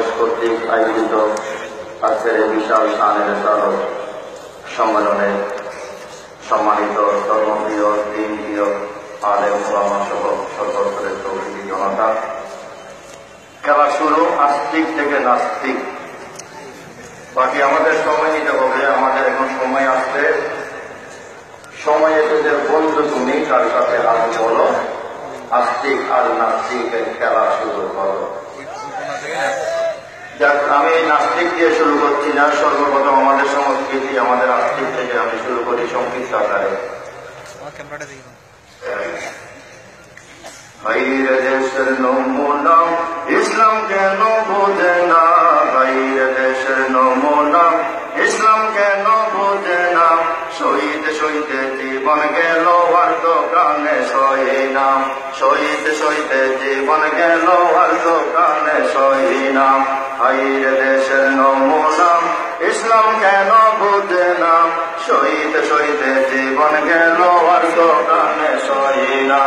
বাংলাদেশ কর্তৃক আয়োজিত আজকের এই বিশাল শানের স্মারক সম্মেলনে সম্মানিত ধর্মপ্রিয় দিনপ্রিয় আলেম ওলামা সহ সর্বস্তরের তৌহিদি জনতা, খেলা শুরু আস্তিক থেকে নাস্তিক। বাকি আমাদের সময় নিতে হবে, আমাদের এখন সময় আসছে। সময়ে তোদের বন্ধু তুমি তার সাথে হাত বলো, আস্তিক আর নাস্তিকের খেলা শুরু করো। যাক, আমি নাস্তিক দিয়ে শুরু করছি না। সর্বপ্রথম আমাদের সংস্কৃতি, আমাদের আস্তিক থেকে আমি শুরু করি সংক্ষিপ্ত আকারে। ভাইরে দেশের নমুনা ইসলাম কেন বোঝে না, ভাইরে দেশের নমুনা ইসলাম কেন বোঝে না, শহীদ শহীদে জীবন গেল আর তো প্রাণে সহি না, শহীদ শহীদে জীবন গেল আর তো প্রাণে সহি না। ভাইরে দেশের নমুনা ইসলাম কেন বোঝে না, শহীদ শহীদে জীবন গেল আর তো প্রাণে সহি না,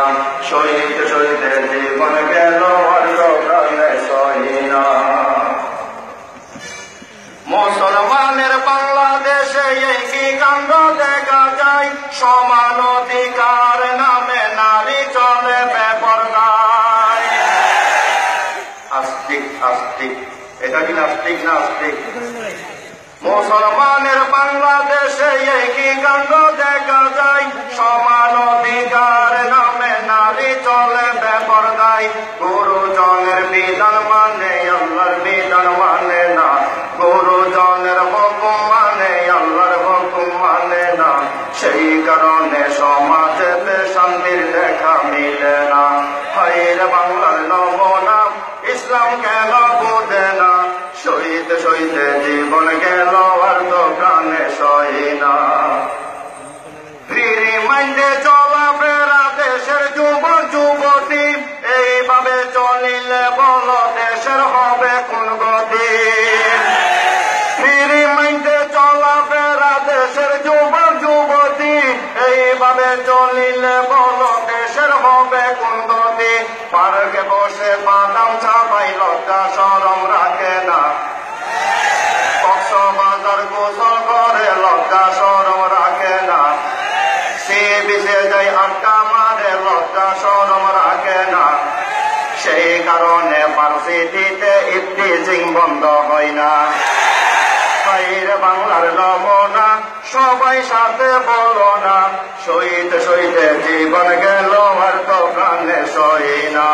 শহীদ শহীদে জীবন গেল আর তো প্রাণে সহি না। মুসলমানের বাংলাদেশে এই কি কাণ্ড দেখা যায়, সমান অধিকার নামে নারী চলে বেপরদায়। আস্তিক আস্তিক, এটা কি নাস্তিক না আস্তিক? মুসলমানের বাংলাদেশে এই কি কাণ্ড দেখা যায়, সমান অধিকার নামে নারী চলে বেপরদায়। গুরুজনের বিধান মানে আল্লাহর বিধান মানে না, গুরুজনের হুকুম মানে আল্লাহর হুকুম মানে না, সেই কারণে সমাজে শান্তির দেখা মিলে না। ভাইরে বাংলার নমুনা ইসলাম কেন বোঝে না, শহীদ শহীদে জীবন গেল আর তো প্রাণে সহি না। ফ্রি মাইন্ডে চলাফেরা দেশের যুবক যুবতী, এইভাবে চলিলে বলো দেশের হবে কোন গতি। ফ্রি মাইন্ডে চলাফেরা দেশের যুবক যুবতী, এইভাবে চলিলে বলো দেশের হবে কোন গতি। পার্কে বসে বাদাম চাপাই লজ্জা শরম রাখে না, কক্সবাজার গোসল করে লজ্জা শরম রাখে না, সে বিশে যাই আড্ডা মারে লজ্জা শরম রাখে না, সেই কারণে ভার্সিটিতে ইফটিজিং বন্ধ হয় না। ভাইরে বাংলার নমুনা সবাই সাথে বলো না, শহীদ শহীদে জীবন গেল আর তো প্রাণে সহি না,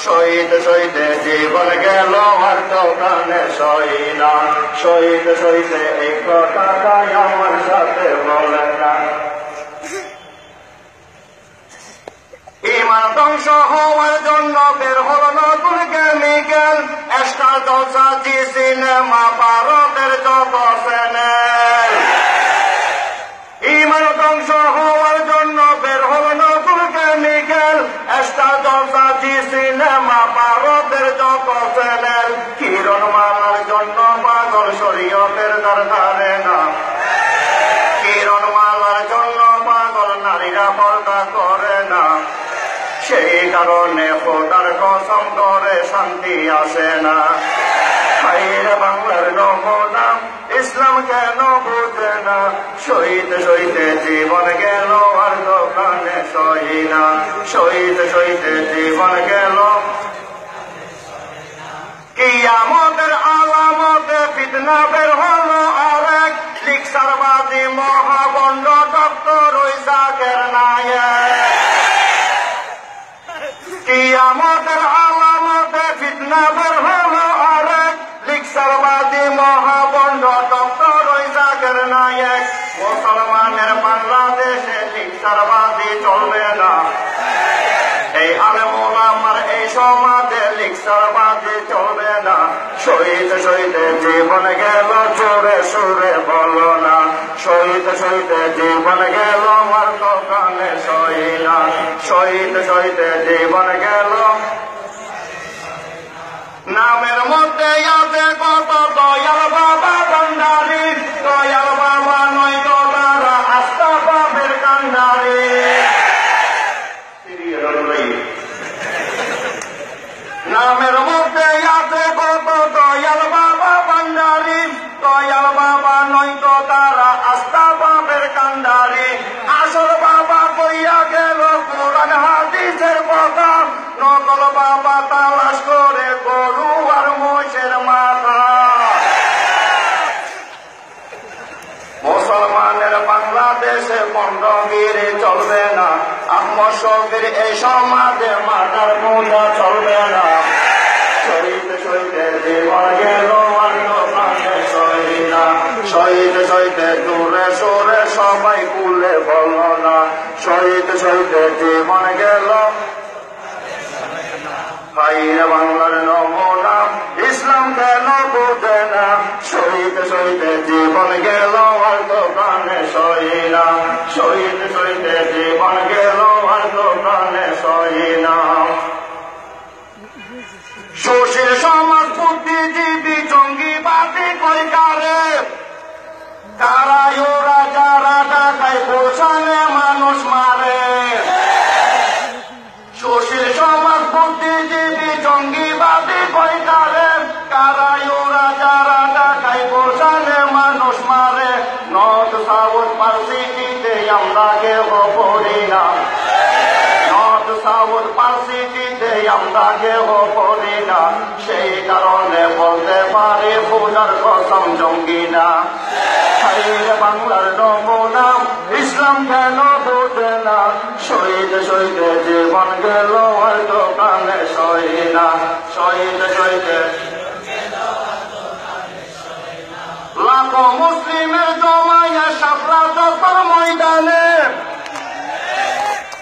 শহীদ শহীদে জীবন গেল আর তো প্রাণে সহি না, শহীদ শহীদে এই কথাটাই আমার সাথে বলে না। ইমান ধ্বংস হওয়ার জন্য বের হল নতুন কেমিক্যাল, স্টার জলসা জি সিনেমা ভারতের যত চ্যানেল। ইমান ধ্বংস হওয়ার জন্য বের হল নতুন কেমিক্যাল, স্টার জলসা জি সিনেমা ভারতের যত চ্যানেল। কিরণ মালার জন্য পাগল শরীয়তের দরকারে না, কিরণ মালার জন্য পাগল নারীরা পর্দা করে না, সেই কারণে খোদার কসম করে শান্তি আসে না। ভাইরে বাংলার নমুনা ইসলাম কেন বোঝে না, শহীদ শহীদে জীবন গেল আর তো প্রাণে সহি না, শহীদ শহীদে জীবন গেল। কিয়ামতের আলামতে ফিতনা বের হলো আরেক, লিকসারবাদী মহাবন্ড ডক্টর ওই জাকের নায়েক। কিয়ামতের আলামতে ফিতনা বের হলো আরেক, লিকসারবাদী মহাবন্ড ডক্টর ওই জাকের নায়েক। মুসলমানের বাংলাদেশে লিকসারবাদী চলবে না, এই আলেম ওলামার এই সমাজে লিকসারবাদী চলবে না। শহীদ শহীদে জীবন গেল জোরে সুরে বলো না, শহীদ শহীদে জীবন গেল আর তো প্রাণে সহি না, শহীদ শহীদে জীবন গেল। নামের মধ্যে আছে কত দয়াল বাবা ভান্ডারী, দয়াল বাবা নয় তো তারা আস্থা বাবের কান্ডারী। নামের মধ্যে আছে কত দয়াল চন্দ্রবীর চলবে না, আহমদ শফির এই সমাজে মাতার পূজা চলবে না। শহীদ শহীদে জীবন গেল আর তো প্রাণে সই না, শহীদ শহীদে দূরে সরে সবাই কুলে বল না, শহীদ শহীদে জীবন গেল ভাইরা বাংলার নমুনা, ইসলাম কেন বোঝে না, শহীদ শহীদে জীবন গেল আর তো প্রাণে সই না, শহীদ শহীদে জীবন গেল আর তো প্রাণে সই না। সুশীল সমাজ বুদ্ধিজীবী জঙ্গিবাদী কই কারে, কারাই ওরা যারা টাকায় পৌঁছানে মানুষ মারে। সুশীল সমাজ বুদ্ধিজীবী জঙ্গিবাদী কই কারে, কারাই ওরা যারা টাকায় পৌঁছানে মানুষ মারে। নর্থ সাউথ পার্সিটিতে আমরা কেউ পড়ি না, নর্থ সাউথ পার্সিটিতে আমরা কেউ পড়ি না, সেই কারণে বলতে পারি পূজার কসম জঙ্গি না। হাইরে বাংলার নমুনা, ইসলাম কেন বোঝে না, শহীদ শহীদে জীবন গেল হয়তো প্রাণে সই না, শহীদ শহীদে লাখো মুসলিমের জমায়া শাপলা চত্বর ময়দানে,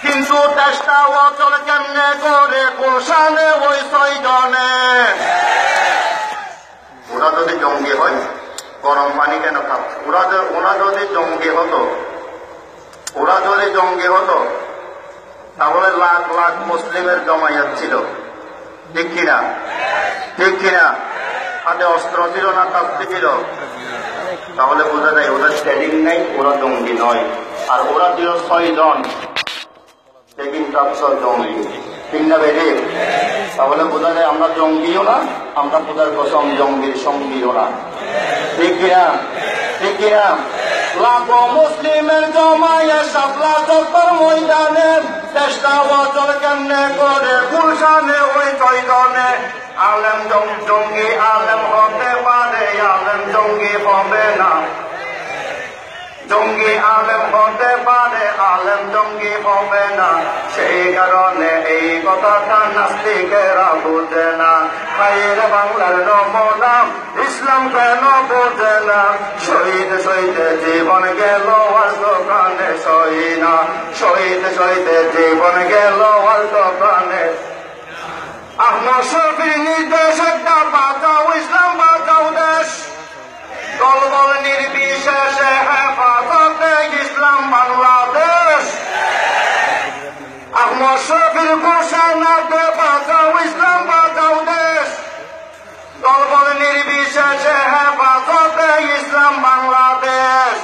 কিন্তু চেষ্টা অচল কেমনে করে গুলশানে ওই 6 জনে। ওরা যদি জঙ্গি হয় গরম পানি কেন খাব, ওরা যদি জঙ্গি হতো, ওরা যদি জঙ্গি হতো তাহলে লাখ লাখ মুসলিমের জমায়েত ছিল, ঠিক কিনা? ঠিক কিনা? হাতে অস্ত্র ছিল না, কাস্তি ছিল, তাহলে বোঝা যায় ওদের ট্রেনিং নেই, ওরা জঙ্গি নয়। আর ওরা ছিল 6 জন, জঙ্গি, ঠিক না বেরে? তাহলে বোঝা যায় আমরা জঙ্গিও না, আমরা পূজার কসম জঙ্গির সঙ্গীও না, ঠিক কিনা? ঠিক কিনা? লাখো মুসলিমের জমায়ে শাপলা চত্বর ময়দানে, চেষ্টা বছর কেমনে করে গুলশানে ওই 6 জনে। আলেম জঙ্গি আলেম হতে পারে, আলেম জঙ্গি হবে না, জঙ্গি আলেম হতে পারে, আলেম জঙ্গি হবে না, সেই কারণে এই কথাটা নাস্তিকেরা বোঝে না। হায়রে বাংলার নমুনা, ইসলাম কেন বোঝে না, শহীদ শহীদে জীবন গেল আর তো প্রাণে সই না, শহীদ শহীদে জীবন গেল আর তো প্রাণে। আহমদ শফির নির্দেশ একটা বাঁচাও ইসলাম বাঁচাও দেশ, দলবল নির্বিশেষে হেফাজতে ইসলাম বাংলাদেশ। আহমদ শফির ঘোষণাতে বাঁচাও ইসলাম বাঁচাও দেশ, দলবল নির্বিশেষে হেফাজতে ইসলাম বাংলাদেশ।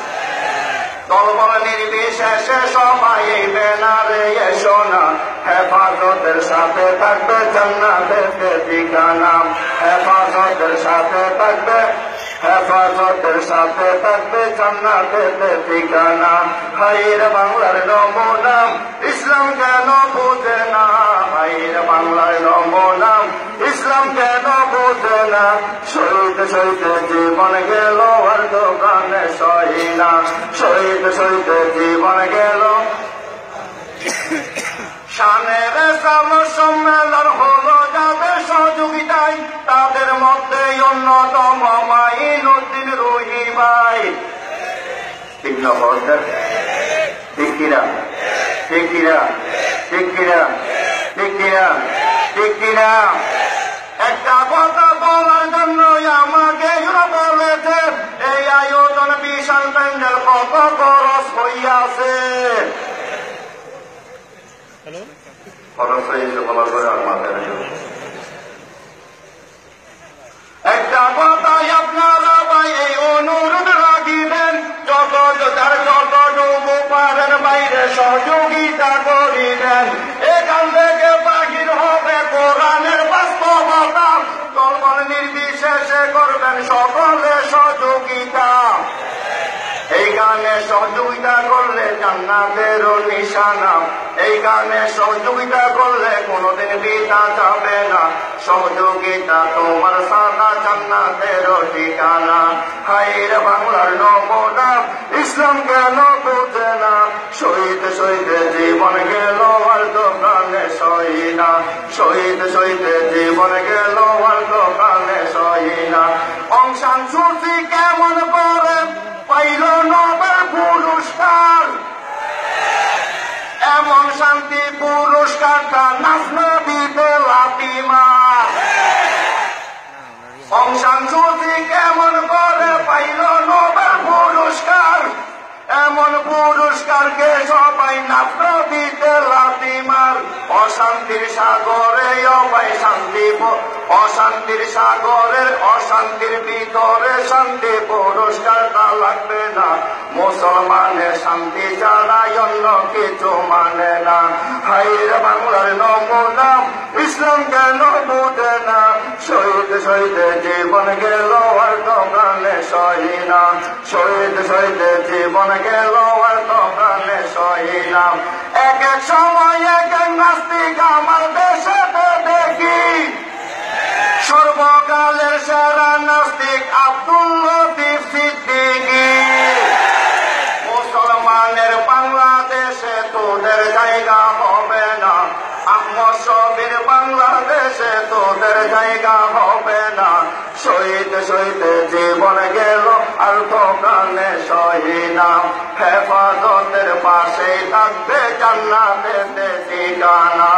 দলবল নির্বিশেষে সবাই এই ব্যানারে এসো না, হেফাজতের সাথে থাকবে জান্নাতের ঠিকানা, হেফাজতের সাথে থাকবে, হেফাজতের সাথে থাকবে জান্নাতের ঠিকানা। হায়রে বাংলার নমুনা, ইসলাম কেন বোঝে না, হায়রে বাংলার নমুনা, ইসলাম কেন বোঝে না, শহীদ শহীদ জীবন গেল আর তো প্রাণে সই না, শহীদ শহীদ জীবন গেল। শানের সম্মেলন হলো যাদের সহযোগিতায়, তাদের মধ্যে অন্যতম মাইনুদ্দিন রুহি ভাই, ঠিক না? ঠিক কিনা? ঠিক কিনা? ঠিক কিনা? ঠিক কিনা? ঠিক কিনা? একটা কথা বলার জন্য আমাকে বলেছে, এই আয়োজন বিশাল প্যান্ডেল কত খরচ হইয়াছে, খরচ হয়েছে বলার পরে আর মাথায় একটা কথাই আপনারা ভাই এই অনুরোধ রাখিবেন, যতটুকু পারেন বাইরে সহযোগিতা করিবেন, এখান থেকে বাহির হবে কোরআনের বাস্তবতা, দলবল নির্বিশেষে করবেন সকলে সহযোগিতা। এই গানে সহযোগিতা করলে জান্নাতের নিশানা, এই গানে সহযোগিতা করলে কোনোদিন বিনা যাবে না, সহযোগিতা তোমার সাদা জান্নাতের ঠিকানা। হায়ের বাংলার নমুনা ইসলাম কেন বুঝে না, শহীদ শহীদ জীবন গেল আর দোকানে সই না, শহীদ শহীদ জীবন গেল আর দোকানে সই না। অং সান সু চি কেমন করে পাইল নোবেল পুরস্কার, এমন শান্তি পুরস্কারটা নাজনবীতে লাতিমার। অং সান সু চি কেমন করে পাইল নোবেল পুরস্কার, এমন পুরস্কারকে সবাই নাজনবীতে লাতিমার। অশান্তির সাগরে অবাই শান্তি, অশান্তির সাগরের অশান্তির ভিতরে শান্তি পুরস্কারটা লাগবে না, মুসলমানের শান্তি ছাড়া অন্য কিছু মানে না। হায়ের বাংলার নমুনা ইসলাম কেন বুঝে না, শহীদ শহীদ জীবন গেল আর দোকানে সই না, শহীদ শহীদ জীবন গেল আর দোকানে সই না। এক এক সময় এক এক নাস্তিক আমার দেশে দেখি, সর্বকালের সেরা নাস্তিক আব্দুল লতিফ সিদ্দিকী। মুসলমানের বাংলাদেশে তোদের জায়গা হবে না, আহমদ শফির বাংলাদেশে তোদের জায়গা হবে না, শহীদ শহীদ জীবন গেল আর দোকানে সই না। হেফাজতের পাশে থাকবে জান্নাতের ঠিকানা।